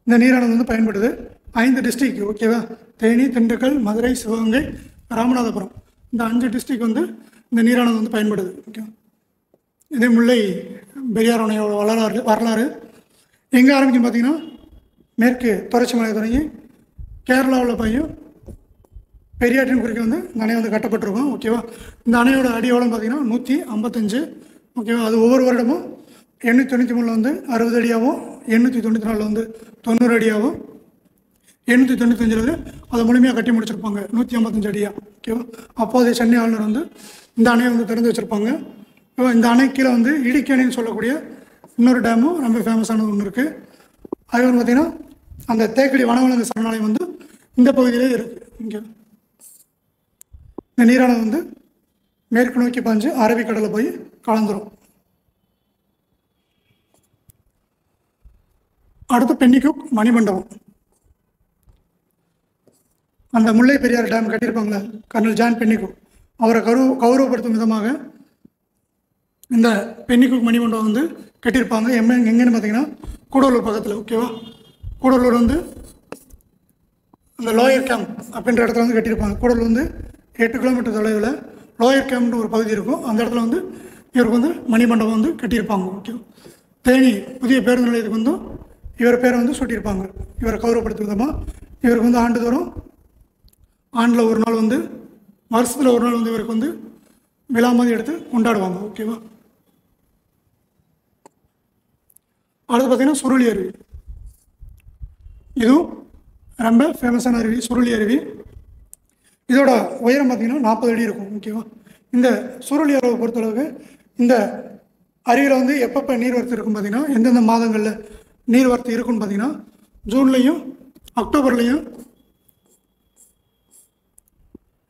இந்த நீரானது வந்து பயன்படுது. 5 டிஸ்ட்ரிக்ட். ஓகேவா? தேனி, திண்டுக்கல், மதுரை, சிவகங்கை, ராமநாதபுரம், இந்த 5 டிஸ்ட்ரிக்ட் வந்து இந்த நீரானது வந்து பயன்படுது. ஓகே. இதே முல்லை பெரியார் அணையோட வரலாறு எங்கே ஆரம்பிக்கும் பார்த்தீங்கன்னா மேற்கு தொடர்ச்சி மலை தொடங்கி கேரளாவில் போயும் பெரியாற்றின் குறுக்கே வந்து இந்த அணை வந்து கட்டப்பட்டிருக்கும். ஓகேவா? இந்த அணையோட அடியோളം பார்த்தீங்கன்னா 155. ஓகேவா? அது ஒவ்வொரு வருடமும் 893 வந்து 60 அடியாகவும், 894 வந்து 90 அடியாகவும், 895 அதை முழுமையாக கட்டி முடிச்சிருப்பாங்க 155 அடியாக. ஓகேவா? அப்போதைய சென்னை ஆளுநர் வந்து இந்த அணையை வந்து திறந்து வச்சுருப்பாங்க. இந்த அணை கீழே வந்து இடுக்கி அணைன்னு சொல்லக்கூடிய இன்னொரு டேமும் ரொம்ப ஃபேமஸானது ஒன்று இருக்குது. அது வந்து பார்த்திங்கன்னா அந்த தேக்கடி வனவிலங்கு சரணாலயம் வந்து இந்த பகுதியிலே இருக்குது. இங்கே இந்த நீரானது வந்து மேற்கு நோக்கி பாஞ்சு அரபிக்கடலில் போய் கலந்துரும். அடுத்து பென்னிகுக் மணிமண்டபம். அந்த முல்லை பெரியார் டேம் கட்டியிருப்பாங்களே கர்னல் ஜான் பென்னிகுக், அவரை கௌரவப்படுத்தும் விதமாக இந்த பென்னிகுக் மணிமண்டபம் வந்து கட்டியிருப்பாங்க. எங்கேன்னு பார்த்தீங்கன்னா கூடலூர் பக்கத்தில். ஓகேவா? கூடலூர் வந்து அந்த லோயர் கேம்ப் அப்படின்ற இடத்துல வந்து கட்டியிருப்பாங்க. கூடலூர் வந்து 8 கிலோமீட்டர் தொலைவில் லோயர் கேம்ப்னு ஒரு பகுதி இருக்கும். அந்த இடத்துல வந்து இவருக்கு வந்து மணிமண்டபம் வந்து கட்டியிருப்பாங்க. ஓகே. தேனி புதிய பேருந்து நிலையத்துக்கு வந்து இவர் பேரை வந்து சூட்டியிருப்பாங்க. இவரை கௌரவப்படுத்தும் விதமாக இவருக்கு வந்து ஆண்டுதோறும் ஆண்டில் ஒரு நாள் வந்து வருஷத்தில் ஒரு நாள் வந்து இவருக்கு வந்து விழா மாதிரி எடுத்து கொண்டாடுவாங்க. ஓகேவா? அடுத்து பார்த்தீங்கன்னா சுருளி அருவி. இதுவும் ரொம்ப ஃபேமஸான அருவி சுருளி அருவி. இதோட உயரம் பார்த்திங்கன்னா 40 அடி இருக்கும். ஓகேவா? இந்த சுருளி அருவை பொறுத்தளவுக்கு இந்த அருவியில் வந்து எப்பப்போ நீர்வரத்து இருக்கும் பார்த்திங்கன்னா எந்தெந்த மாதங்களில் நீர்வரத்து இருக்குன்னு பார்த்திங்கன்னா ஜூன்லேயும் அக்டோபர்லேயும்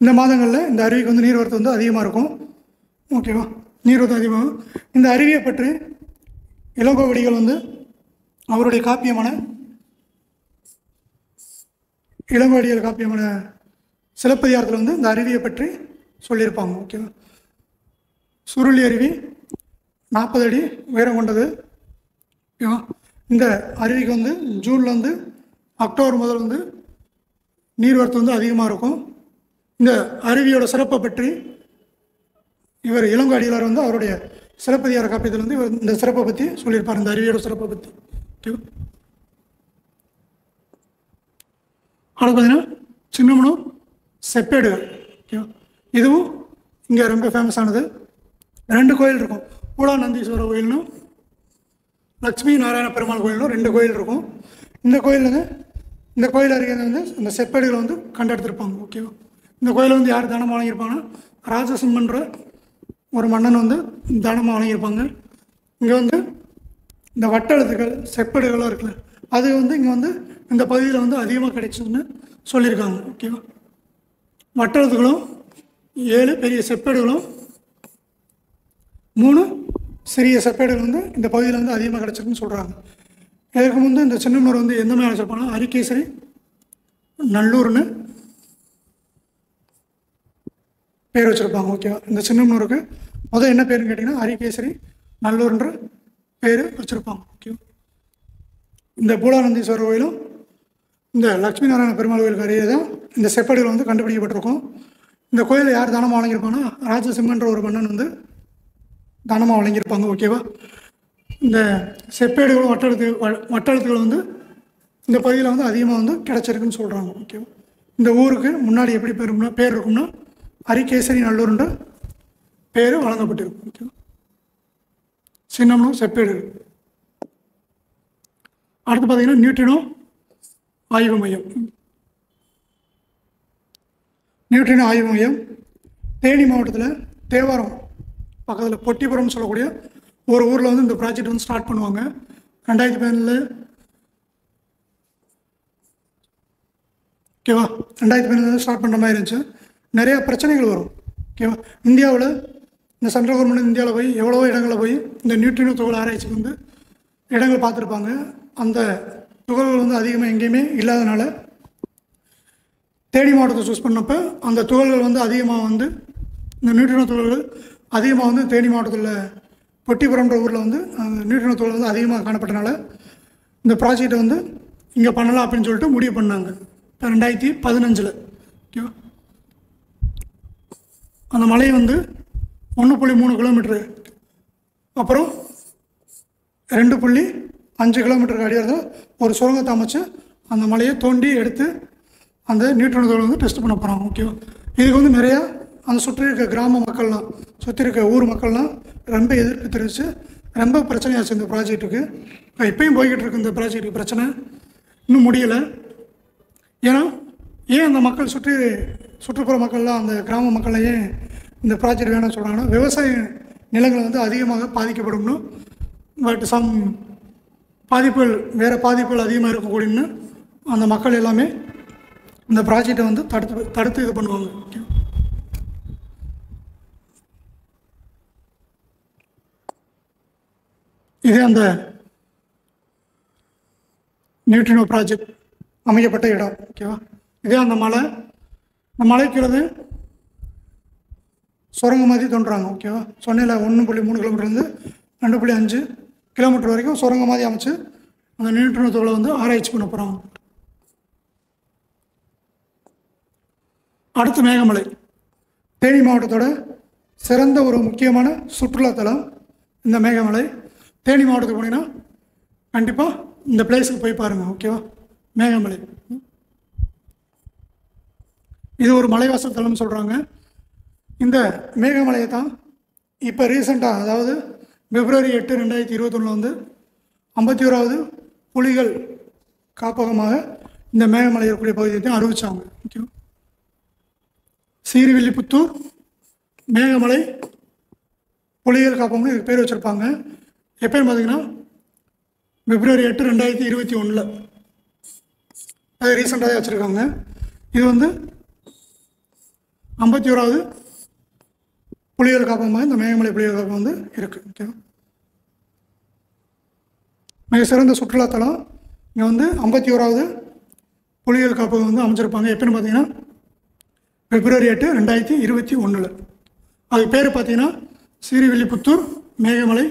இந்த மாதங்களில் இந்த அருவிக்கு வந்து நீர்வரத்து வந்து அதிகமாக இருக்கும். ஓகேவா? நீர்வரத்து அதிகமாகும். இந்த அருவியை பற்றி இளங்கோவடிகள் வந்து அவருடைய இளங்கோவடிகள் காப்பியமான சிலப்பதிகாரத்தில் வந்து இந்த அருவியை பற்றி சொல்லியிருப்பாங்க. ஓகேவா? சுருளி அருவி 40 அடி உயரம் கொண்டது. ஓகேவா? இந்த அருவிக்கு வந்து ஜூன்லேருந்து அக்டோபர் முதல் வந்து நீர்வரத்து வந்து அதிகமாக இருக்கும். இந்த அருவியோட சிறப்பை பற்றி இவர் இளங்கோவடிகளார் வந்து அவருடைய சிலப்பதிகார காப்பியத்தில் வந்து இவர் இந்த சிறப்பை பற்றி சொல்லியிருப்பார், இந்த அருவியோட சிறப்பை பற்றி. ஓகேவா? அடுத்து பார்த்தீங்கன்னா சின்னமனூர் செப்பேடுகள். ஓகேவா? இதுவும் இங்கே ரொம்ப ஃபேமஸானது. 2 கோயில் இருக்கும். பூலாநந்தீஸ்வரர் கோயில்னும் லக்ஷ்மி நாராயண பெருமாள் கோயிலும் 2 கோயில் இருக்கும். இந்த கோயில் அருகே வந்து இந்த செப்பேடுகளை வந்து கண்டெடுத்திருப்பாங்க. ஓகேவா? இந்த கோயிலை வந்து யார் தானமாக வழங்கியிருப்பாங்கன்னா ராஜசிம்மன்ற ஒரு மன்னன் வந்து தானமாக வழங்கியிருப்பாங்க. இங்கே வந்து இந்த வட்டெழுத்துக்கள் செப்பேடுகள்லாம் இருக்குல்ல, அது வந்து இங்கே வந்து இந்த பகுதியில் வந்து அதிகமாக கிடைச்சதுன்னு சொல்லியிருக்காங்க. ஓகேவா? வட்டெழுத்துக்களும் 7 பெரிய செப்பேடுகளும் 3 சிறிய செப்பேடுகள் வந்து இந்த பகுதியில் வந்து அதிகமாக கிடைச்சிருக்குன்னு சொல்கிறாங்க. இதற்கு முன்பு இந்த சின்னமனூர் வந்து எந்த மாதிரி அழைச்சிருப்பாங்கன்னா அரிகேசரி நல்லூர்னு பேர் வச்சுருப்பாங்க. ஓகேவா? இந்த சின்னமனூருக்கு முதல் என்ன பேருன்னு கேட்டிங்கன்னா அரிகேசரி நல்லூர்ன்ற பேர் வச்சுருப்பாங்க. ஓகேவா? இந்த பூலாநந்தீஸ்வரர் கோயிலும் இந்த லக்ஷ்மி நாராயண பெருமாள் கோயிலுக்கு அருகே தான் இந்த செப்பேடுகள் வந்து கண்டுபிடிக்கப்பட்டிருக்கும். இந்த கோயிலை யார் தானமாக வழங்கியிருப்பாங்கன்னா ராஜசிம்மன்ற ஒரு மன்னன் வந்து தானமாக வழங்கியிருப்பாங்க. ஓகேவா? இந்த செப்பேடுகளும் வட்டெழுத்துக்கள் வந்து இந்த பகுதியில் வந்து அதிகமாக வந்து கிடச்சிருக்குன்னு சொல்கிறாங்க. ஓகேவா? இந்த ஊருக்கு முன்னாடி எப்படி பேர் இருக்கும்னா அரிகேசரி நல்லூர்ன்ற பேர் வழங்கப்பட்டிருக்கும். ஓகேவா? சின்னமனூர் செப்பேடு. அடுத்து பார்த்தீங்கன்னா நியூட்ரினோ ஆய்வு மையம். நியூட்ரினோ ஆய்வு மையம் தேனி மாவட்டத்தில் தேவாரம் பக்கத்தில் பொட்டிபுரம்னு சொல்லக்கூடிய ஒரு ஊரில் வந்து இந்த ப்ராஜெக்ட் வந்து ஸ்டார்ட் பண்ணுவாங்க. 2017 ஓகேவா? 2017 ஸ்டார்ட் பண்ணுற மாதிரி இருந்துச்சு. நிறையா பிரச்சனைகள் வரும். ஓகேவா. இந்தியாவில் இந்த சென்ட்ரல் கவர்மெண்ட் இந்தியாவில் போய் எவ்வளவோ இடங்களில் போய் இந்த நியூட்ரினோ துகள் ஆராய்ச்சிக்கு வந்து இடங்கள் பார்த்துருப்பாங்க. அந்த துகள்கள் வந்து அதிகமாக எங்கேயுமே இல்லாதனால தேனி மாவட்டத்தை சூஸ் பண்ணப்போ அந்த துகள்கள் வந்து அதிகமாக வந்து இந்த நியூட்ரினோ துகள்கள் அதிகமாக வந்து தேனி மாவட்டத்தில் பொட்டிபுரம்ன்ற ஊரில் வந்து அந்த நியூட்ரினோ துகள் வந்து அதிகமாக காணப்பட்டனால இந்த ப்ராஜெக்டை வந்து இங்கே பண்ணலாம் அப்படின்னு சொல்லிட்டு முடிவு பண்ணாங்க 2015. ஓகேவா. அந்த மலை வந்து 1.3 கிலோமீட்டரு அப்புறம் 2.5 கிலோமீட்டருக்கு அடியாரத்தில் ஒரு சுரங்கத்தை அமைச்சு அந்த மலையை தோண்டி எடுத்து அந்த நியூட்ரினோ துகளை வந்து டெஸ்ட் பண்ண போகிறாங்க. ஓகேவா. இதுக்கு வந்து நிறையா அந்த சுற்றி இருக்க கிராம மக்கள்லாம் சுற்றி இருக்க ஊர் மக்கள்லாம் ரொம்ப எதிர்ப்பு தெரிவித்து ரொம்ப பிரச்சனையாச்சு இந்த ப்ராஜெக்ட்டுக்கு. இப்பயும் போய்கிட்டு இருக்கு இந்த ப்ராஜெக்ட்டுக்கு பிரச்சனை, இன்னும் முடியலை. ஏன்னா ஏன் அந்த மக்கள் சுற்றுப்புற மக்கள்லாம் அந்த கிராம மக்கள்லாம் ஏன் இந்த ப்ராஜெக்ட் வேணும்னு சொல்கிறாங்கன்னா விவசாய நிலங்கள் வந்து அதிகமாக பாதிக்கப்படும்னு, பட் சம் பாதிப்புகள் வேறு பாதிப்புகள் அதிகமாக இருக்கக்கூடியன்னு அந்த மக்கள் எல்லாமே இந்த ப்ராஜெக்டை வந்து தடுத்து இது பண்ணுவாங்க. இதே அந்த நியூட்ரினோ ப்ராஜெக்ட் அமைக்கப்பட்ட இடம். ஓகேவா. இதே அந்த மலை, இந்த மலைக்கிறது சுரங்கம் மாதிரி தோன்றுறாங்க. ஓகேவா. சொன்னையில் 1.3 கிலோமீட்டர்லேருந்து 2.5 கிலோமீட்டர் வரைக்கும் சுரங்கம் மாதிரி அமைச்சு அந்த நியூட்ரினோ துகளை வந்து ஆராய்ச்சி பண்ண போகிறாங்க. அடுத்து மேகமலை, தேனி மாவட்டத்தோட சிறந்த ஒரு முக்கியமான சுற்றுலாத்தலம் இந்த மேகமலை. தேனி மாவட்டத்துக்கு போனீங்கன்னா கண்டிப்பாக இந்த பிளேஸுக்கு போய் பாருங்கள். ஓகேவா. மேகமலை இது ஒரு மலைவாசல் தலம்னு சொல்கிறாங்க. இந்த மேகமலையை தான் இப்போ ரீசெண்டாக, அதாவது February 8, 2021 வந்து 51வது புலிகள் காப்பகமாக இந்த மேகமலை இருக்கக்கூடிய பகுதியை அறிவித்தாங்க. ஓகேவா. சீர்வில்லிபுத்தூர் மேகமலை புலிகள் காப்பகம்னு இதுக்கு பேர் வச்சுருப்பாங்க. எப்போன்னு பார்த்தீங்கன்னா February 8, 2021 அது ரீசெண்டாக வச்சுருக்காங்க. இது வந்து 51வது புலிகள் காப்பகமாக இந்த மேகமலை புலிகள் காப்பகம் வந்து இருக்குது. ஓகேவா. மிக சிறந்த சுற்றுலாத்தலம். இங்கே வந்து 51வது புலிகள் காப்பகம் வந்து அமைச்சிருப்பாங்க. எப்போன்னு பார்த்தீங்கன்னா February 8, 2021. அதுக்கு பேர் பார்த்தீங்கன்னா சீர்வில்லிபுத்தூர் மேகமலை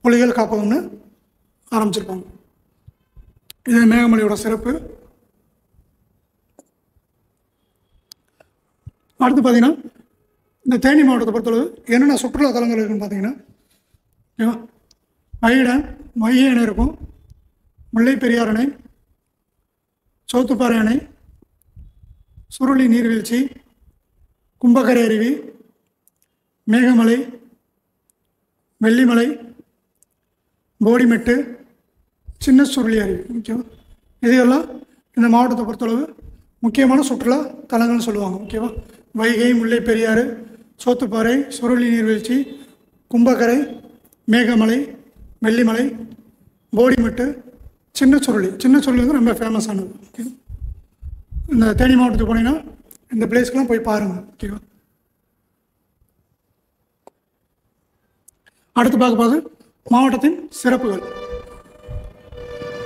புலிகள் காப்பகம்னு ஆரம்பிச்சிருப்பாங்க. இது மேகமலையோட சிறப்பு. அடுத்து பார்த்தீங்கன்னா இந்த தேனி மாவட்டத்தை பொறுத்தளவு என்னென்ன சுற்றுலா தலங்கள் இருக்குன்னு பார்த்தீங்கன்னா வைகை அணை இருக்கும், முல்லை பெரியார் அணை, சோத்துப்பாறை அணை, சுருளி நீர்வீழ்ச்சி, கும்பக்கரை அருவி, மேகமலை, வெள்ளிமலை, போடிமெட்டு, சின்ன சுருளி அருவி. ஓகேவா. இதையெல்லாம் இந்த மாவட்டத்தை பொறுத்தளவு முக்கியமான சுற்றுலா தலங்கள்னு சொல்லுவாங்க. ஓகேவா. வைகை, முல்லை பெரியாறு, சோத்துப்பாறை, சுருளி நீர்வீழ்ச்சி, கும்பக்கரை, மேகமலை, வெள்ளிமலை, போடிமெட்டு, சின்ன சுருளி வந்து ரொம்ப ஃபேமஸானது. ஓகே. இந்த தேனி மாவட்டத்துக்கு போனீங்கன்னா இந்த பிளேஸ்க்கெலாம் போய் பாருங்கள். ஓகேவா. அடுத்து பார்க்கும்போது மாவட்டத்தின் சிறப்புகள்.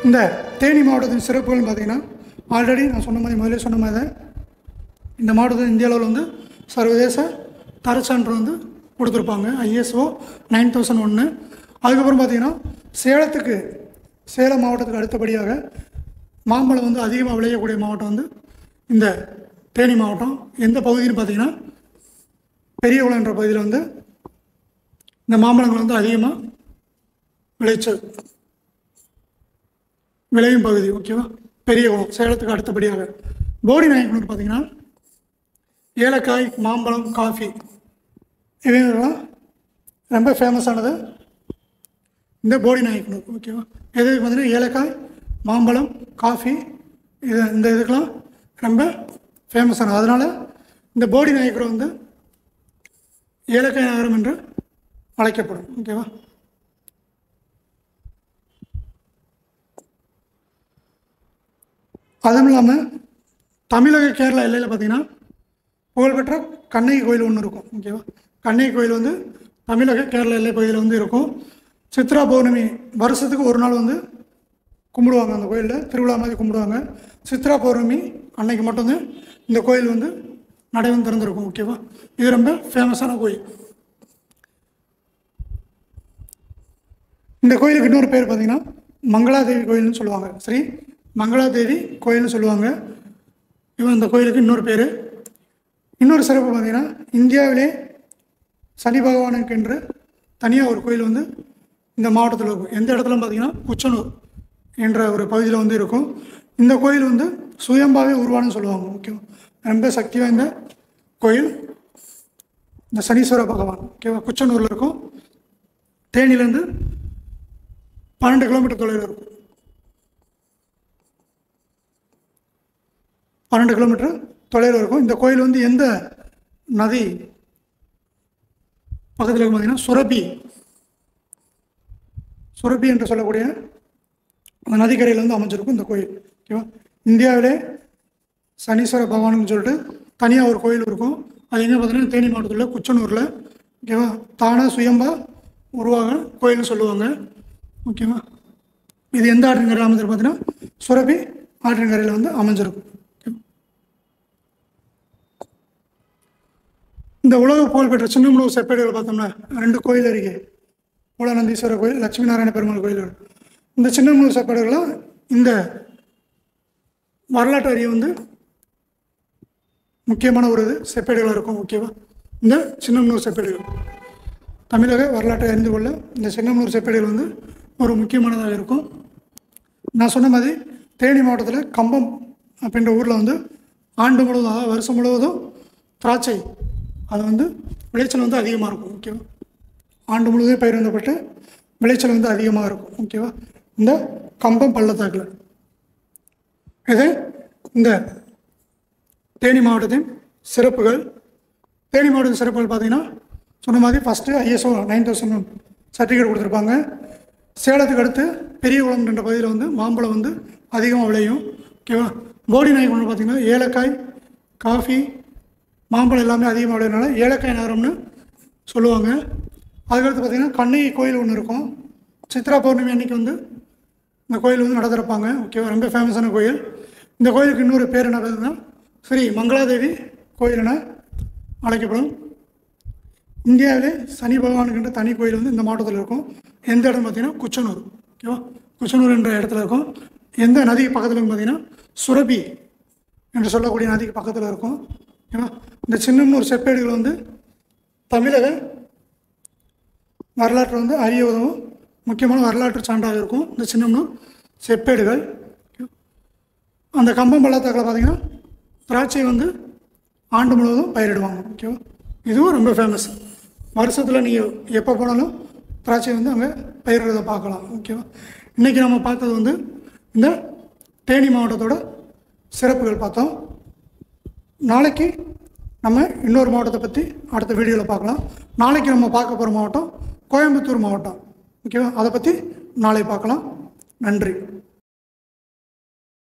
இந்த தேனி மாவட்டத்தின் சிறப்புகள்னு பார்த்தீங்கன்னா ஆல்ரெடி நான் முதலே சொன்ன மாதிரி தான் இந்த மாவட்டத்தில் இந்திய அளவில் வந்து சர்வதேச தரச்சான்று வந்து கொடுத்துருப்பாங்க, ISO 9001. அதுக்கப்புறம் பார்த்திங்கன்னா சேலம் மாவட்டத்துக்கு அடுத்தபடியாக மாம்பழம் வந்து அதிகமாக விளையக்கூடிய மாவட்டம் வந்து இந்த தேனி மாவட்டம். எந்த பகுதின்னு பார்த்திங்கன்னா பெரியகுளம் என்ற பகுதியில் வந்து இந்த மாம்பழங்கள் வந்து அதிகமாக விளையும் பகுதி. ஓகேவா. பெரியகுளம் சேலத்துக்கு அடுத்தபடியாக. போடி நாயக்கனூர் பார்த்திங்கன்னா ஏலக்காய், மாம்பழம், காஃபி இவைகள்லாம் ரொம்ப ஃபேமஸானது இந்த போடி நாயக்கனூர். ஓகேவா. எது பார்த்தீங்கன்னா ஏலக்காய், மாம்பழம், காஃபி இந்த இதுக்கெலாம் ரொம்ப ஃபேமஸானது. அதனால் இந்த போடி நாயக்கனூர் வந்து ஏலக்காய் நகரம் என்று அழைக்கப்படும். ஓகேவா. அதுவும் இல்லாமல் தமிழக கேரளா எல்லையில் பார்த்திங்கன்னா புகழ்பெற்ற கண்ணகி கோயில் ஒன்று இருக்கும். ஓகேவா, கண்ணகி கோயில் வந்து தமிழக கேரள எல்லை பகுதியில் வந்து இருக்கும். சித்ரா பௌர்ணமி வருஷத்துக்கு ஒரு நாள் வந்து கும்பிடுவாங்க. அந்த கோயிலில் திருவிழா மாதிரி கும்பிடுவாங்க. சித்ரா பௌர்ணமி அன்னைக்கு மட்டும்தான் இந்த கோயில் வந்து நடை வந்து திறந்திருக்கும். ஓகேவா, இது ரொம்ப ஃபேமஸான கோயில். இந்த கோயிலுக்கு இன்னொரு பேர் பார்த்திங்கன்னா மங்களாதேவி கோயில்னு சொல்லுவாங்க. ஸ்ரீ மங்களாதேவி கோயில்னு சொல்லுவாங்க. இந்த கோயிலுக்கு இன்னொரு பேர். இன்னொரு சிறப்பு பார்த்திங்கன்னா இந்தியாவிலே சனி பகவானுக்கு என்று தனியாக ஒரு கோயில் வந்து இந்த மாவட்டத்தில் இருக்கும். எந்த இடத்துல பார்த்திங்கன்னா குச்சனூர் என்ற ஒரு பகுதியில் வந்து இருக்கும். இந்த கோயில் வந்து சுயம்பாவே உருவானு சொல்லுவாங்க. ஓகேவா, ரொம்ப சக்தி வாய்ந்த கோயில் இந்த சனீஸ்வர பகவான். ஓகேவா, குச்சனூரில் இருக்கும். தேனியிலேருந்து 12 கிலோமீட்டர் தொலைவில் இருக்கும். 12 கிலோமீட்டர் தொலைவில் இருக்கும். இந்த கோயில் வந்து எந்த நதி பக்கத்தில் இருக்கும் பார்த்தீங்கன்னா சுரபி என்று சொல்லக்கூடிய அந்த நதிக்கரையில் வந்து அமைஞ்சிருக்கும் இந்த கோயில். ஓகேவா, இந்தியாவிலே சனீஸ்வர பகவானுன்னு சொல்லிட்டு தனியாக ஒரு கோயில் இருக்கும். அது எங்கே பார்த்தீங்கன்னா தேனி மாவட்டத்தில் குச்சனூரில். ஓகேவா, தானாக சுயம்பா உருவாக கோயில்னு சொல்லுவாங்க. ஓகேவா, இது எந்த ஆற்றின் அமைஞ்சிருக்கு பார்த்தீங்கன்னா சுரபி ஆற்றின் கரையில் வந்து அமைஞ்சிருக்கும். இந்த உலக புகழ்பெற்ற சின்னமனூர் செப்பேடுகள் பார்த்தோம்னா 2 கோயில் அருகே மூலநந்தீஸ்வரர் கோயில், லட்சுமி நாராயண பெருமாள் கோயில். இந்த சின்னமனூர் செப்பேடுகள்லாம் இந்த வரலாற்று அறிய வந்து முக்கியமான ஒரு செப்பேடுகளாக இருக்கும். ஓகேவா, இந்த சின்னமனூர் செப்பேடுகள் தமிழக வரலாற்றை அறிந்து கொள்ள இந்த சின்னமனூர் செப்பேடுகள் வந்து ஒரு முக்கியமானதாக இருக்கும். நான் சொன்ன மாதிரி தேனி மாவட்டத்தில் கம்பம் அப்படின்ற ஊரில் வந்து ஆண்டு முழுவதும், அதாவது வருஷம் முழுவதும் திராட்சை அது வந்து விளைச்சல் வந்து அதிகமாக இருக்கும். ஓகேவா, ஆண்டு முழுவதும் பயிரிடப்பட்டு விளைச்சல் வந்து அதிகமாக இருக்கும். ஓகேவா, இந்த கம்பம் பள்ளத்தாக்கில். இது இந்த தேனி மாவட்டத்தின் சிறப்புகள். தேனி மாவட்டத்தின் சிறப்புகள் பார்த்திங்கன்னா சொன்ன மாதிரி ஃபஸ்ட்டு ISO 9000 சர்டிஃபிகேட் கொடுத்துருப்பாங்க. சேலத்துக்கு அடுத்து பெரியகுளம் என்ற பகுதியில் வந்து மாம்பழம் வந்து அதிகமாக விளையும். ஓகேவா, போடி நாயக்கனூர் பார்த்திங்கன்னா ஏலக்காய், காஃபி, மாம்பழம் எல்லாமே அதிகமாக விளையிறதுனால ஏலக்காய் நகரம்னு சொல்லுவாங்க. அதுக்கடுத்து பார்த்திங்கன்னா கண்ணகி கோயில் ஒன்று இருக்கும். சித்ரா பௌர்ணமி அன்றைக்கி வந்து இந்த கோயில் வந்து நடத்திருப்பாங்க. ஓகேவா, ரொம்ப ஃபேமஸான கோயில். இந்த கோயிலுக்கு இன்னொரு பேர் என்ன பார்த்தீங்கன்னா ஸ்ரீ மங்களாதேவி கோயில் என அழைக்கப்படும். இந்தியாவிலே சனி பகவானுக்குன்ற தனி கோயில் வந்து இந்த மாவட்டத்தில் இருக்கும். எந்த இடம் பார்த்திங்கன்னா குச்சனூர். ஓகேவா, குச்சனூர் என்ற இடத்துல இருக்கும். எந்த நதிக்கு பக்கத்தில் பார்த்திங்கன்னா சுரபி என்று சொல்லக்கூடிய நதிக்கு பக்கத்தில் இருக்கும். ஓகேவா, இந்த சின்னமனூர் செப்பேடுகள் வந்து தமிழக வரலாற்று வந்து அறிய உதவும் முக்கியமான வரலாற்று சான்றாக இருக்கும் இந்த சின்னமனூர் செப்பேடுகள். அந்த கம்பம் பள்ளத்தாக்கில் பார்த்திங்கன்னா திராட்சை வந்து ஆண்டு முழுவதும் பயிரிடுவாங்க. ஓகேவா, இதுவும் ரொம்ப ஃபேமஸ். வருஷத்தில் நீங்கள் எப்போ போனாலும் திராட்சை வந்து அங்கே பயிரிடுறதை பார்க்கலாம். ஓகேவா, இன்றைக்கி நம்ம பார்த்தது வந்து இந்த தேனி மாவட்டத்தோட சிறப்புகள் பார்த்தோம். நாளைக்கு நம்ம இன்னொரு மாவட்டத்தை பற்றி அடுத்த வீடியோவில் பார்க்கலாம். நாளைக்கு நம்ம பார்க்க போகிற மாவட்டம் கோயம்புத்தூர் மாவட்டம். ஓகேவா, அதை பற்றி நாளை பார்க்கலாம். நன்றி.